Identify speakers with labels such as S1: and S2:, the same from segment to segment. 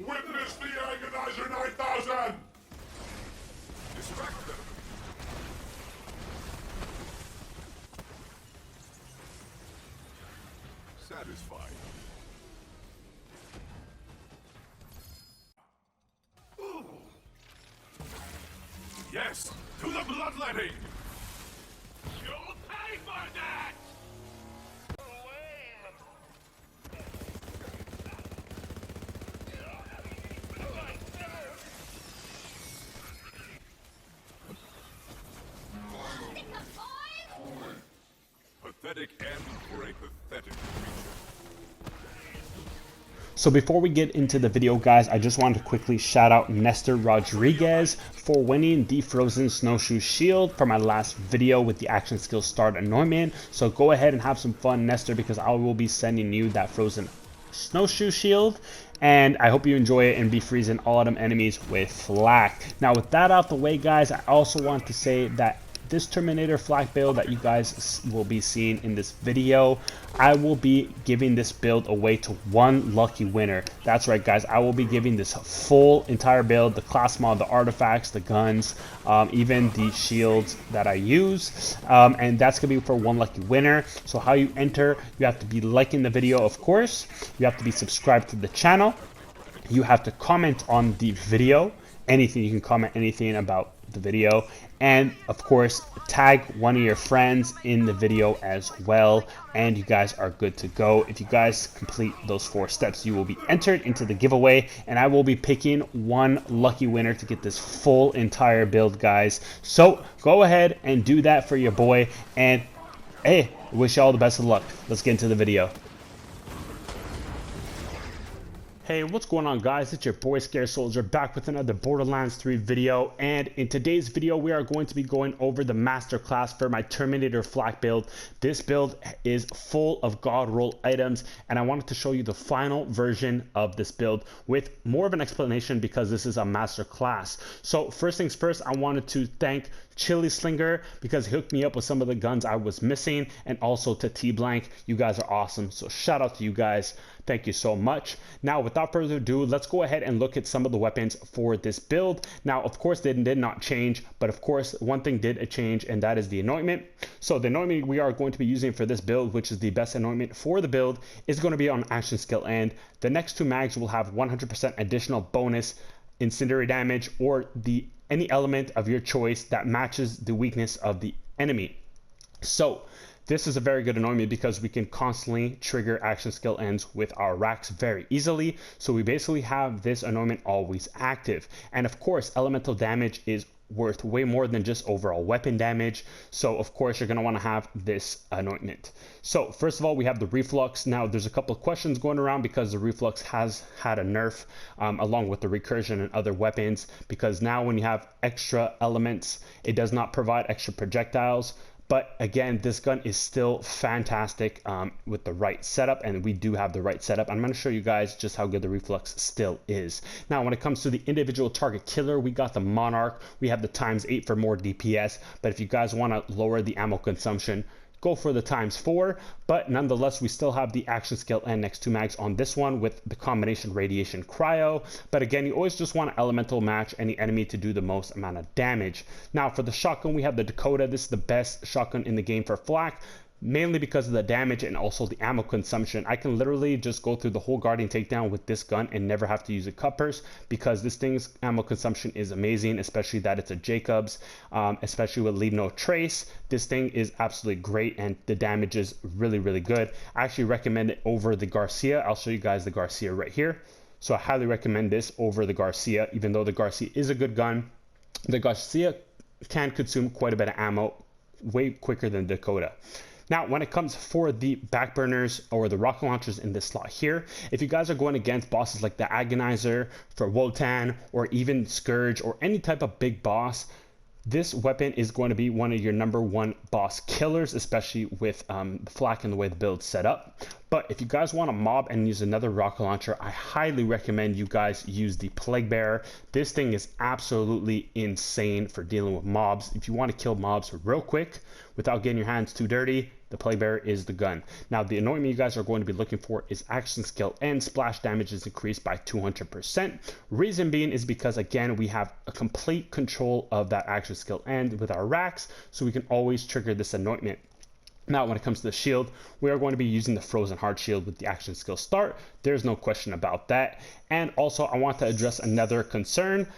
S1: Witness the Agonizer 9000! Distract them! Satisfied. Yes! To the bloodletting! You'll pay for that! Pathetic and for a pathetic creature.
S2: So before we get into the video, guys, I just wanted to quickly shout out Nestor Rodriguez for winning the Frozen Snowshoe Shield for my last video with the Action Skill Start Anointment. So go ahead and have some fun, Nestor, because I will be sending you that Frozen Snowshoe Shield. And I hope you enjoy it and be freezing all of them enemies with flak. Now with that out the way, guys, I also want to say that this Terminator flak build that you guys will be seeing in this video, I will be giving this build away to one lucky winner. That's right, guys, I will be giving this full entire build, the class mod, the artifacts, the guns, even the shields that I use, and that's gonna be for one lucky winner. So how you enter, you have to be liking the video, of course, you have to be subscribed to the channel, you have to comment on the video, anything, you can comment anything about the video, and of course tag one of your friends in the video as well, and you guys are good to go. If you guys complete those 4 steps, you will be entered into the giveaway, and I will be picking one lucky winner to get this full entire build, guys. So go ahead and do that for your boy, and hey, wish you all the best of luck. Let's get into the video. Hey, what's going on, guys? It's your boy Scared Soldier back with another Borderlands 3 video, and in today's video we are going to be going over the Masterclass for my Terminator flak build. This build is full of god roll items, and I wanted to show you the final version of this build with more of an explanation because this is a Masterclass. So first things first, I wanted to thank Chili Slinger because he hooked me up with some of the guns I was missing, and also to T-Blank. You guys are awesome, so shout out to you guys. Thank you so much. Now, without further ado, let's go ahead and look at some of the weapons for this build. Now, of course, they did not change, but of course, one thing did change, and that is the anointment. So the anointment we are going to be using for this build, which is the best anointment for the build, is going to be on action skill end. The next 2 mags will have 100% additional bonus incendiary damage, or any element of your choice that matches the weakness of the enemy. So this is a very good anointment because we can constantly trigger action skill ends with our racks very easily. So we basically have this anointment always active. And of course, elemental damage is worth way more than just overall weapon damage. So of course, you're going to want to have this anointment. So first of all, we have the reflux. Now there's a couple of questions going around because the reflux has had a nerf along with the recursion and other weapons, because now when you have extra elements, it does not provide extra projectiles. But again, this gun is still fantastic with the right setup, and we do have the right setup. I'm going to show you guys just how good the reflux still is. Now, when it comes to the individual target killer, we got the Monarch. We have the ×8 for more DPS, but if you guys want to lower the ammo consumption, go for the ×4, but nonetheless, we still have the action skill and next 2 mags on this one with the combination radiation cryo. But again, you always just want to elemental match any enemy to do the most amount of damage. Now for the shotgun, we have the Dakota. This is the best shotgun in the game for flak, mainly because of the damage and also the ammo consumption. I can literally just go through the whole guardian takedown with this gun and never have to use a cuppers, because this thing's ammo consumption is amazing, especially that it's a Jacobs, especially with Leave No Trace. This thing is absolutely great, and the damage is really, really good. I actually recommend it over the Garcia. I'll show you guys the Garcia right here. So I highly recommend this over the Garcia, even though the Garcia is a good gun. The Garcia can consume quite a bit of ammo way quicker than Dakota. Now, when it comes for the backburners or the rocket launchers in this slot here, if you guys are going against bosses like the Agonizer for Wotan, or even Scourge, or any type of big boss, this weapon is going to be one of your #1 boss killers, especially with the flak and the way the build's set up. But if you guys want to mob and use another rocket launcher, I highly recommend you guys use the Plague Bearer. This thing is absolutely insane for dealing with mobs. If you want to kill mobs real quick without getting your hands too dirty, the plague bearer is the gun. Now the anointment you guys are going to be looking for is action skill and splash damage is increased by 200%. Reason being is because again we have a complete control of that action skill and with our racks, so we can always trigger this anointment. Now when it comes to the shield, we are going to be using the Frozen Heart shield with the action skill start. There's no question about that. And also I want to address another concern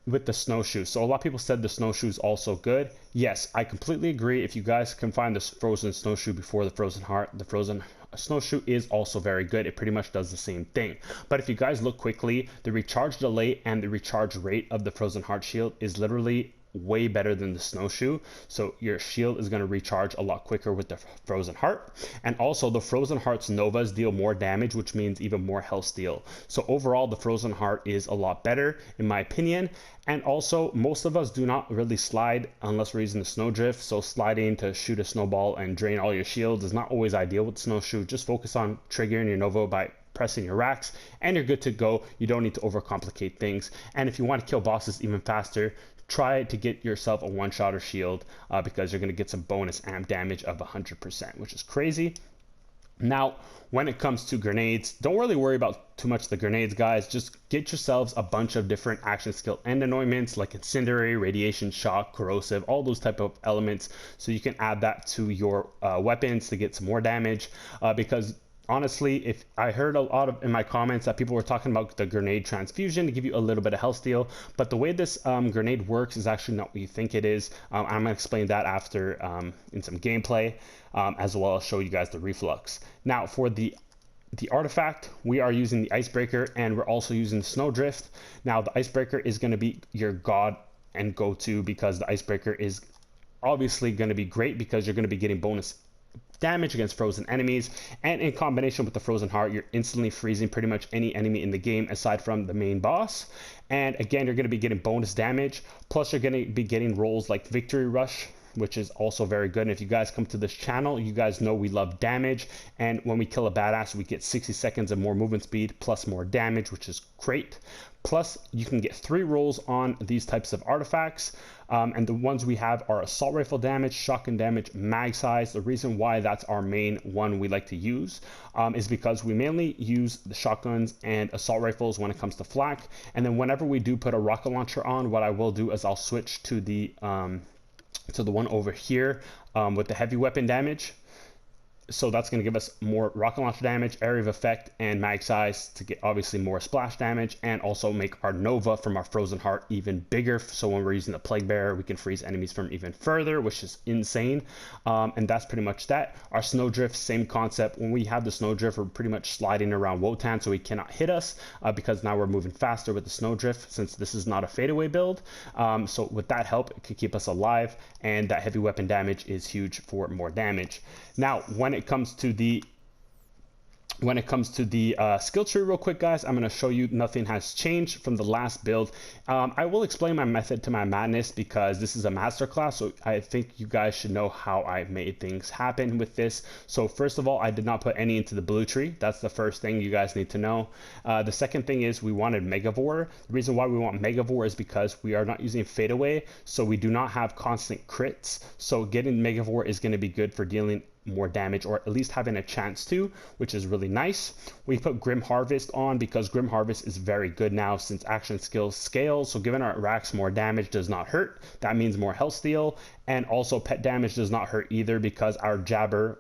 S2: with the snowshoe. So a lot of people said the snowshoe is also good. Yes, I completely agree. If you guys can find this frozen snowshoe before the Frozen Heart, the frozen snowshoe is also very good. It pretty much does the same thing. But if you guys look quickly, the recharge delay and the recharge rate of the Frozen Heart shield is literally way better than the snowshoe, so your shield is going to recharge a lot quicker with the Frozen Heart. And also the Frozen Heart's novas deal more damage, which means even more health steal. So overall the Frozen Heart is a lot better in my opinion. And also most of us do not really slide unless we're using the snowdrift, so sliding to shoot a snowball and drain all your shields is not always ideal with snowshoe. Just focus on triggering your nova by pressing your racks and you're good to go. You don't need to overcomplicate things. And if you want to kill bosses even faster, try to get yourself a one-shotter shield because you're going to get some bonus amp damage of 100%, which is crazy. Now, when it comes to grenades, don't really worry about too much the grenades, guys. Just get yourselves a bunch of different action skill and anointments like incendiary, radiation, shock, corrosive, all those type of elements, so you can add that to your weapons to get some more damage because honestly, if I heard a lot of in my comments that people were talking about the grenade transfusion to give you a little bit of health steal, but the way this grenade works is actually not what you think it is. I'm going to explain that after in some gameplay, as well as show you guys the reflux. Now for the artifact, we are using the icebreaker and we're also using the snowdrift. Now the icebreaker is going to be your god and go-to because the icebreaker is obviously going to be great because you're going to be getting bonus damage against frozen enemies, and in combination with the Frozen Heart, you're instantly freezing pretty much any enemy in the game aside from the main boss. And again, you're going to be getting bonus damage, plus you're going to be getting rolls like Victory Rush, which is also very good. And if you guys come to this channel, you guys know we love damage, and when we kill a badass we get 60 seconds of more movement speed plus more damage, which is great. Plus you can get 3 rolls on these types of artifacts, and the ones we have are assault rifle damage, shotgun damage, mag size. The reason why that's our main one we like to use is because we mainly use the shotguns and assault rifles when it comes to flak, and then whenever we do put a rocket launcher on, what I will do is I'll switch to the one over here with the heavy weapon damage. So that's going to give us more rocket launcher damage, area of effect, and mag size to get obviously more splash damage, and also make our nova from our Frozen Heart even bigger. So when we're using the plague bearer, we can freeze enemies from even further, which is insane. And that's pretty much that. Our snowdrift, same concept. When we have the snowdrift, we're pretty much sliding around Wotan, so he cannot hit us because now we're moving faster with the snowdrift since this is not a fadeaway build. So with that help, it could keep us alive, and that heavy weapon damage is huge for more damage. Now, when it comes to the skill tree real quick, guys, I'm going to show you nothing has changed from the last build. I will explain my method to my madness because this is a masterclass, so I think you guys should know how I made things happen with this. So first of all, I did not put any into the blue tree. That's the first thing you guys need to know. The second thing is we wanted Megavore. The reason why we want Megavore is because we are not using fadeaway, so we do not have constant crits. So getting Megavore is going to be good for dealing more damage, or at least having a chance to, which is really nice. We put Grim Harvest on because Grim Harvest is very good now since action skills scale, so giving our racks more damage does not hurt. That means more health steal, and also pet damage does not hurt either because our Jabber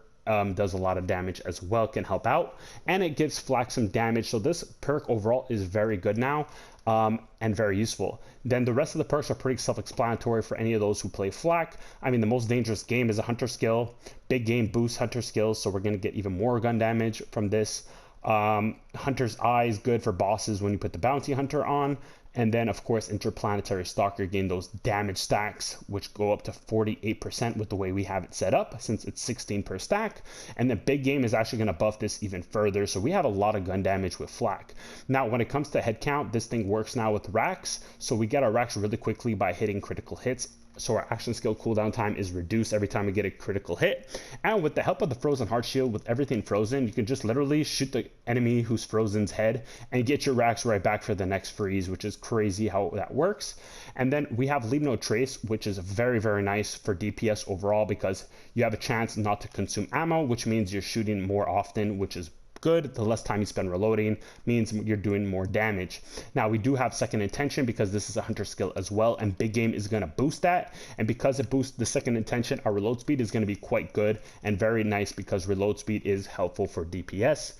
S2: does a lot of damage as well, can help out, and it gives Flak some damage. So this perk overall is very good now, and very useful. Then the rest of the perks are pretty self-explanatory for any of those who play Flak. I mean, the most dangerous game is a Hunter skill. Big game boosts Hunter skills, so we're going to get even more gun damage from this. Hunter's Eye is good for bosses when you put the Bounty Hunter on. And then, of course, Interplanetary Stalker gain those damage stacks, which go up to 48% with the way we have it set up, since it's 16 per stack. And the big game is actually going to buff this even further, so we have a lot of gun damage with Flak. Now, when it comes to head count, this thing works now with racks, so we get our racks really quickly by hitting critical hits. so our action skill cooldown time is reduced every time we get a critical hit. And with the help of the frozen heart shield, with everything frozen, you can just literally shoot the enemy who's frozen's head and get your racks right back for the next freeze, which is crazy how that works. And then we have Leave No Trace, which is very, very nice for DPS overall, because you have a chance not to consume ammo, which means you're shooting more often, which is good. The less time you spend reloading means you're doing more damage. Now we do have Second Intention because this is a hunter skill as well, and Big Game is going to boost that. And because it boosts the Second Intention, our reload speed is going to be quite good and very nice, because reload speed is helpful for DPS.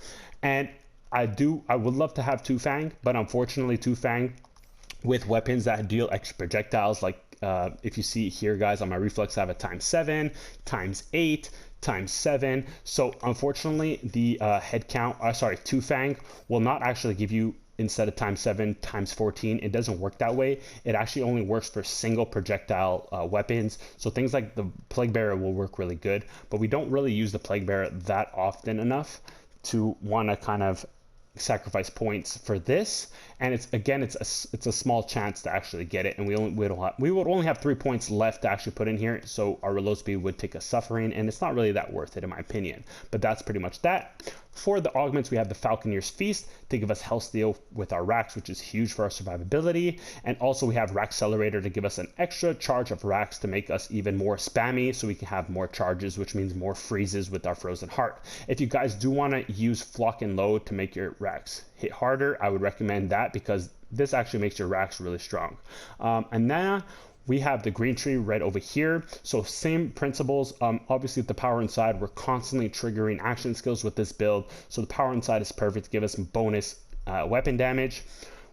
S2: And I would love to have Two Fang, but unfortunately Two Fang with weapons that deal extra projectiles, like if you see here, guys, on my reflex, I have a ×7, ×8, ×7. So unfortunately, the head count, Two Fang will not actually give you, instead of ×7, ×14. It doesn't work that way. It actually only works for single projectile weapons. So things like the Plague Bearer will work really good, but we don't really use the Plague Bearer that often enough to want to kind of sacrifice points for this. And it's a small chance to actually get it, and we would only have 3 points left to actually put in here, so our reload speed would take a suffering, and it's not really that worth it in my opinion. But that's pretty much that. For the augments, we have the Falconeer's Feast to give us health steal with our racks, which is huge for our survivability. And also we have Rack Accelerator to give us an extra charge of racks to make us even more spammy, so we can have more charges, which means more freezes with our Frozen Heart. If you guys do want to use Flock and Load to make your racks hit harder, I would recommend that, because this actually makes your racks really strong. And then we have the green tree right over here. So same principles. Obviously with the power inside, we're constantly triggering action skills with this build. So the power inside is perfect to give us bonus weapon damage.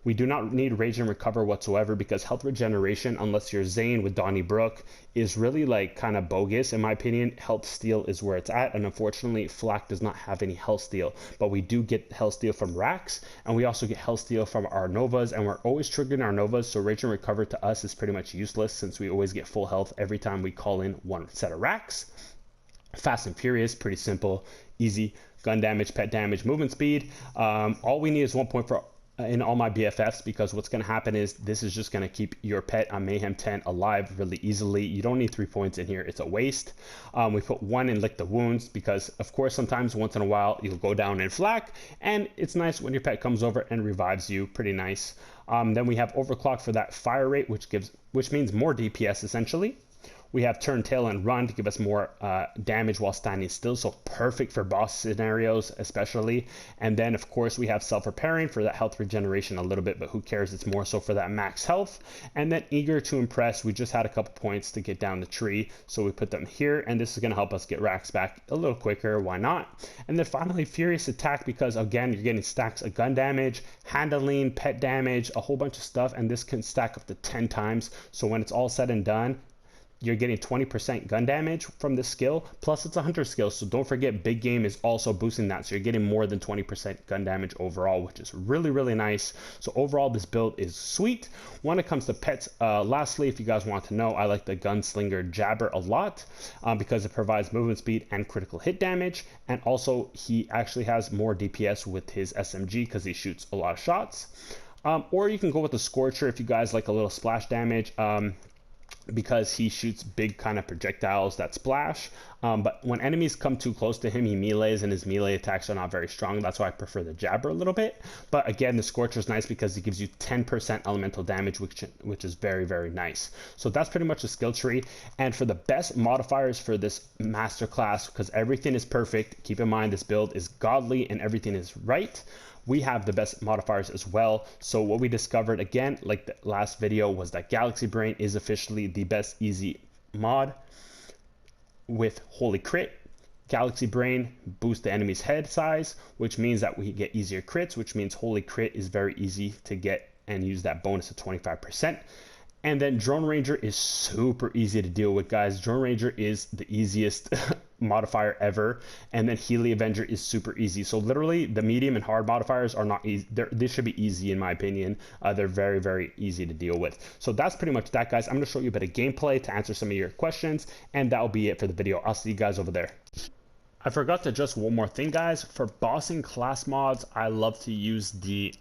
S2: We do not need Rage and Recover whatsoever, because health regeneration, unless you're Zane with Donnybrook, is really like kind of bogus in my opinion. Health steal is where it's at, and unfortunately Flak does not have any health steal, but we do get health steal from racks, and we also get health steal from our Novas, and we're always triggering our Novas, so Rage and Recover to us is pretty much useless, since we always get full health every time we call in one set of racks. Fast and Furious, pretty simple, easy. Gun damage, pet damage, movement speed. All we need is 1 point for in all my BFFs, because what's going to happen is this is just going to keep your pet on Mayhem 10 alive really easily. You don't need 3 points in here, it's a waste. We put 1 in Lick the Wounds, because of course sometimes once in a while you'll go down in flak, and it's nice when your pet comes over and revives you. Pretty nice. Then we have Overclock for that fire rate, which means more DPS essentially. We have Turn Tail and Run to give us more damage while standing still, so perfect for boss scenarios especially. And then of course we have Self-Repairing for that health regeneration a little bit, but who cares, it's more so for that max health. And then Eager to Impress, we just had a couple points to get down the tree, so we put them here, and this is going to help us get racks back a little quicker, why not? And then finally Furious Attack, because again you're getting stacks of gun damage, handling, pet damage, a whole bunch of stuff, and this can stack up to 10 times. So when it's all said and done, you're getting 20% gun damage from this skill, plus it's a hunter skill, so don't forget Big Game is also boosting that, so you're getting more than 20% gun damage overall, which is really, really nice. So overall this build is sweet. When it comes to pets, lastly, if you guys want to know, I like the Gunslinger Jabber a lot, because it provides movement speed and critical hit damage, and also he actually has more DPS with his SMG because he shoots a lot of shots. Or you can go with the Scorcher if you guys like a little splash damage, because he shoots big kind of projectiles that splash, but when enemies come too close to him, he melees, and his melee attacks are not very strong. That's why I prefer the Jabber a little bit. But again, the Scorcher is nice because he gives you 10% elemental damage, which is very, very nice. So that's pretty much the skill tree. And for the best modifiers for this masterclass, because everything is perfect, keep in mind this build is godly and everything is right, we have the best modifiers as well. So what we discovered, again, like the last video, was that Galaxy Brain is officially the best easy mod with Holy Crit. Galaxy Brain boosts the enemy's head size, which means that we get easier crits, which means Holy Crit is very easy to get and use that bonus of 25%. And then Drone Ranger is super easy to deal with, guys. Drone Ranger is the easiest modifier ever, and then Healy Avenger is super easy. So literally the medium and hard modifiers are not easy. They should be easy in my opinion. They're very, very easy to deal with. So that's pretty much that, guys. I'm going to show you a bit of gameplay to answer some of your questions, and that will be it for the video. I'll see you guys over there. I forgot to address one more thing, guys. For bossing class mods, I love to use the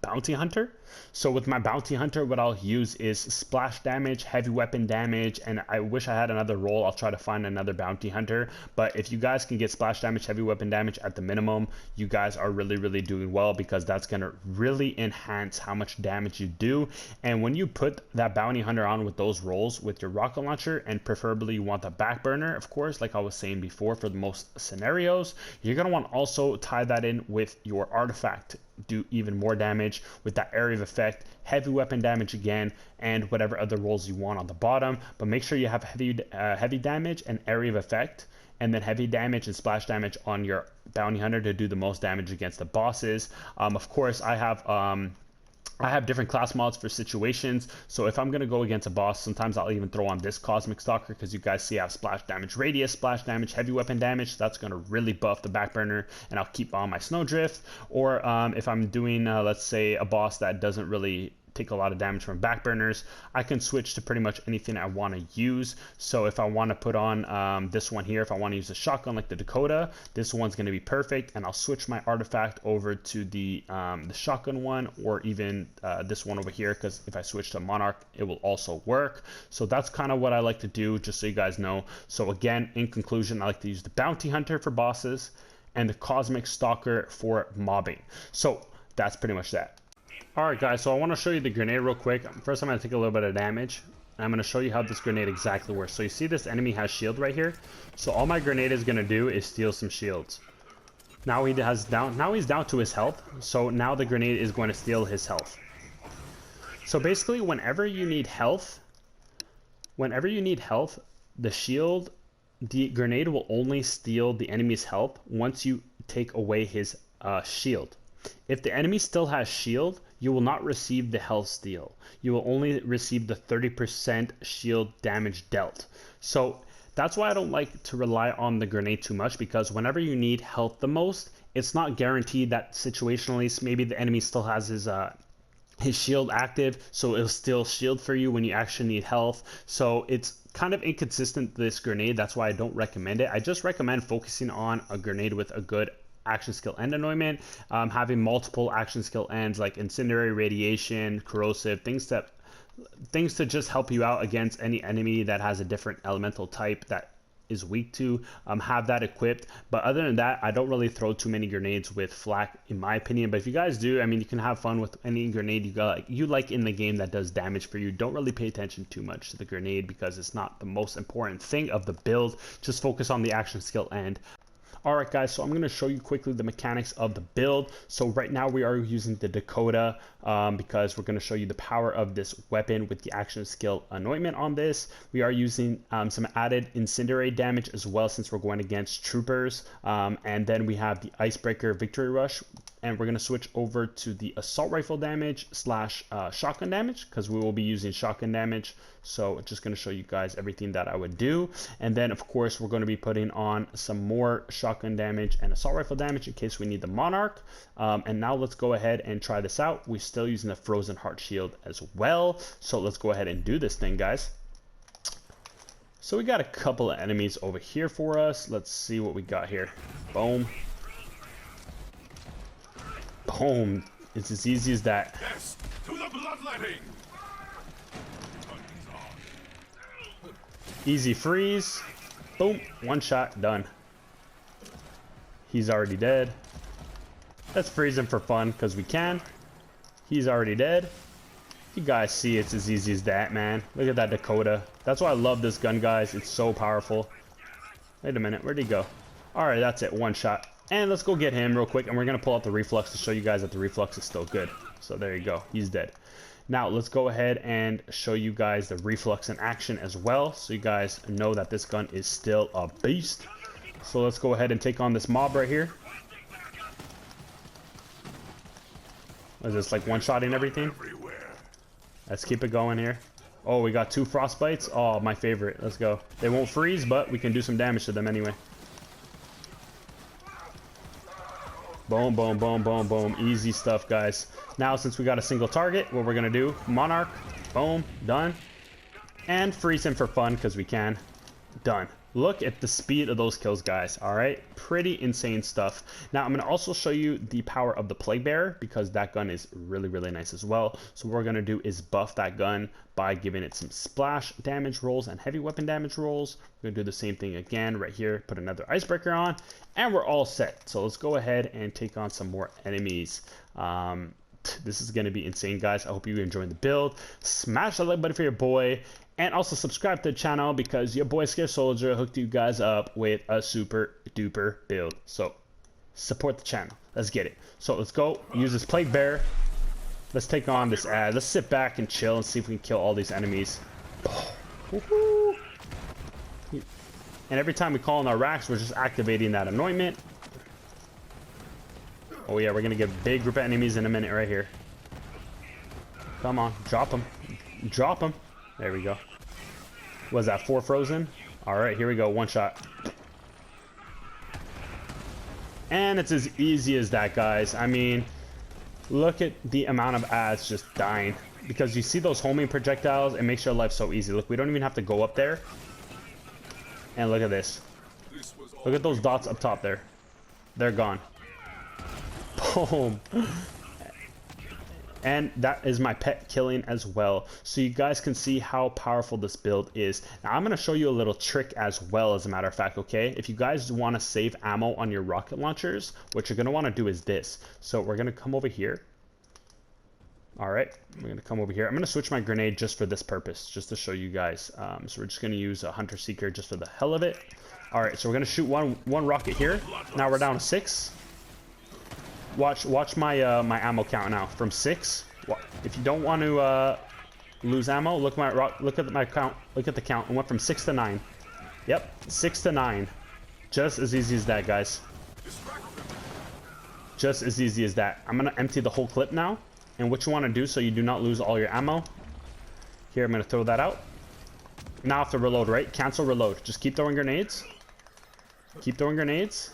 S2: bounty hunter. So with my bounty hunter, what I'll use is splash damage, heavy weapon damage, and I wish I had another role. I'll try to find another bounty hunter, but if you guys can get splash damage, heavy weapon damage at the minimum, you guys are really doing well, because that's going to really enhance how much damage you do. And when you put that bounty hunter on with those roles with your rocket launcher, and preferably you want the back burner, of course, like I was saying before, for the most scenarios, you're going to want to also tie that in with your artifact, do even more damage with that area of effect, heavy weapon damage again, and whatever other rolls you want on the bottom. But make sure you have heavy damage and area of effect, and then heavy damage and splash damage on your bounty hunter to do the most damage against the bosses. Of course, I have different class mods for situations. So if I'm going to go against a boss, sometimes I'll even throw on this Cosmic Stalker, because you guys see I have splash damage radius, splash damage, heavy weapon damage. That's going to really buff the back burner, and I'll keep on my Snowdrift. Or if I'm doing, let's say, a boss that doesn't really take a lot of damage from back burners, I can switch to pretty much anything I want to use. So if I want to put on this one here, if I want to use a shotgun like the Dakota, this one's going to be perfect, and I'll switch my artifact over to the shotgun one, or even this one over here, because if I switch to Monarch, it will also work. So that's kind of what I like to do, just so you guys know. So again, in conclusion, I like to use the Bounty Hunter for bosses and the Cosmic Stalker for mobbing. So that's pretty much that. Alright guys, so I want to show you the grenade real quick. First I'm going to take a little bit of damage, and I'm going to show you how this grenade exactly works. So you see this enemy has shield right here. So all my grenade is going to do is steal some shields. Now he's down to his health, so now the grenade is going to steal his health. So basically whenever you need health, the grenade will only steal the enemy's health once you take away his shield. If the enemy still has shield, you will not receive the health steal. You will only receive the 30% shield damage dealt. So that's why I don't like to rely on the grenade too much, because whenever you need health the most, it's not guaranteed that situationally maybe the enemy still has his shield active, so it'll still shield for you when you actually need health. So it's kind of inconsistent, this grenade. That's why I don't recommend it. I just recommend focusing on a grenade with a good action skill end anointment, having multiple action skill ends like incendiary, radiation, corrosive, things to just help you out against any enemy that has a different elemental type that is weak to. Have that equipped. But other than that, I don't really throw too many grenades with flak, in my opinion. But if you guys do, I mean, you can have fun with any grenade you like in the game that does damage for you. Don't really pay attention too much to the grenade, because it's not the most important thing of the build. Just focus on the action skill end. Alright guys, so I'm going to show you quickly the mechanics of the build. So right now we are using the Dakota because we're going to show you the power of this weapon with the action skill anointment on this. We are using some added incendiary damage as well, since we're going against troopers. And then we have the Icebreaker Victory Rush, and we're going to switch over to the assault rifle damage slash shotgun damage, because we will be using shotgun damage. So just going to show you guys everything that I would do. And then of course we're going to be putting on some more shotgun damage and assault rifle damage in case we need the Monarch. And now let's go ahead and try this out. We're still using the Frozen Heart Shield as well. So let's go ahead and do this thing, guys. So we got a couple of enemies over here for us. Let's see what we got here. Boom. Boom. It's as easy as that.
S1: Yes, to the bloodletting.
S2: Easy freeze. Boom. One shot. Done. He's already dead. Let's freeze him for fun, because we can. He's already dead. You guys see it's as easy as that, man. Look at that Dakota. That's why I love this gun, guys. It's so powerful. Wait a minute. Where'd he go? Alright, that's it. One shot. And let's go get him real quick. And we're going to pull out the reflux to show you guys that the reflux is still good. So there you go. He's dead. Now let's go ahead and show you guys the reflux in action as well, so you guys know that this gun is still a beast. So let's go ahead and take on this mob right here. Is this like one-shotting everything? Let's keep it going here. Oh, we got 2 frostbites. Oh, my favorite. Let's go. They won't freeze, but we can do some damage to them anyway. Boom, boom, boom, boom, boom. Easy stuff, guys. Now, since we got a single target, what we're going to do, Monarch, boom, done. And freeze him for fun, because we can. Done. Look at the speed of those kills, guys. All right, pretty insane stuff. Now I'm going to also show you the power of the Plague Bearer, because that gun is really, really nice as well. So what we're going to do is buff that gun by giving it some splash damage rolls and heavy weapon damage rolls. We're going to do the same thing again right here, put another icebreaker on, and we're all set. So let's go ahead and take on some more enemies. This is going to be insane, guys. I hope you enjoyed the build. Smash the like button for your boy. And also subscribe to the channel, because your boy Scared Soldier hooked you guys up with a super duper build. So support the channel. Let's get it. So let's go use this Plague Bear. Let's take on this ad. Let's sit back and chill and see if we can kill all these enemies. Woohoo! And every time we call in our racks, we're just activating that anointment. Oh yeah, we're gonna get a big group of enemies in a minute right here. Come on, drop them. Drop them. There we go. Was that 4 frozen? Alright, here we go. One shot. And it's as easy as that, guys. I mean, look at the amount of ads just dying. Because you see those homing projectiles, it makes your life so easy. Look, we don't even have to go up there. And look at this. Look at those dots up top there. They're gone. Boom. And that is my pet killing as well. So you guys can see how powerful this build is. Now I'm going to show you a little trick as well, as a matter of fact, okay? If you guys want to save ammo on your rocket launchers, what you're going to want to do is this. So we're going to come over here. Alright, we're going to come over here. I'm going to switch my grenade just for this purpose, just to show you guys. So we're just going to use a Hunter Seeker just for the hell of it. Alright, so we're going to shoot one rocket here. Now we're down to 6. Watch my my ammo count now from 6. If you don't want to lose ammo, look at my count. Look at the count. It went from 6 to 9. Yep, 6 to 9. Just as easy as that, guys. Just as easy as that. I'm gonna empty the whole clip now. And what you want to do so you do not lose all your ammo. Here, I'm gonna throw that out. Now I have to reload, right? Cancel reload. Just keep throwing grenades. Keep throwing grenades.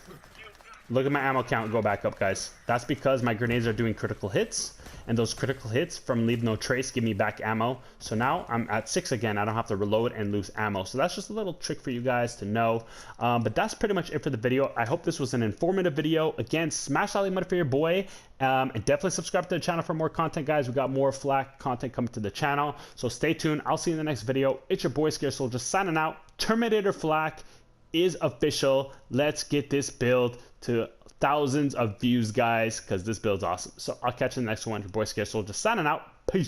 S2: Look at my ammo count go back up, guys. That's because my grenades are doing critical hits, and those critical hits from Leave No Trace give me back ammo. So now I'm at 6 again. I don't have to reload and lose ammo. So that's just a little trick for you guys to know. But that's pretty much it for the video. I hope this was an informative video. Again, smash that like button for your boy. And definitely subscribe to the channel for more content, guys. We got more FLAK content coming to the channel. So stay tuned. I'll see you in the next video. It's your boy Scared Soldier signing out. Terminator FLAK is official. Let's get this build to thousands of views, guys, because this build's awesome. So I'll catch you in the next one. Your boy Scared Soldier signing out. Peace.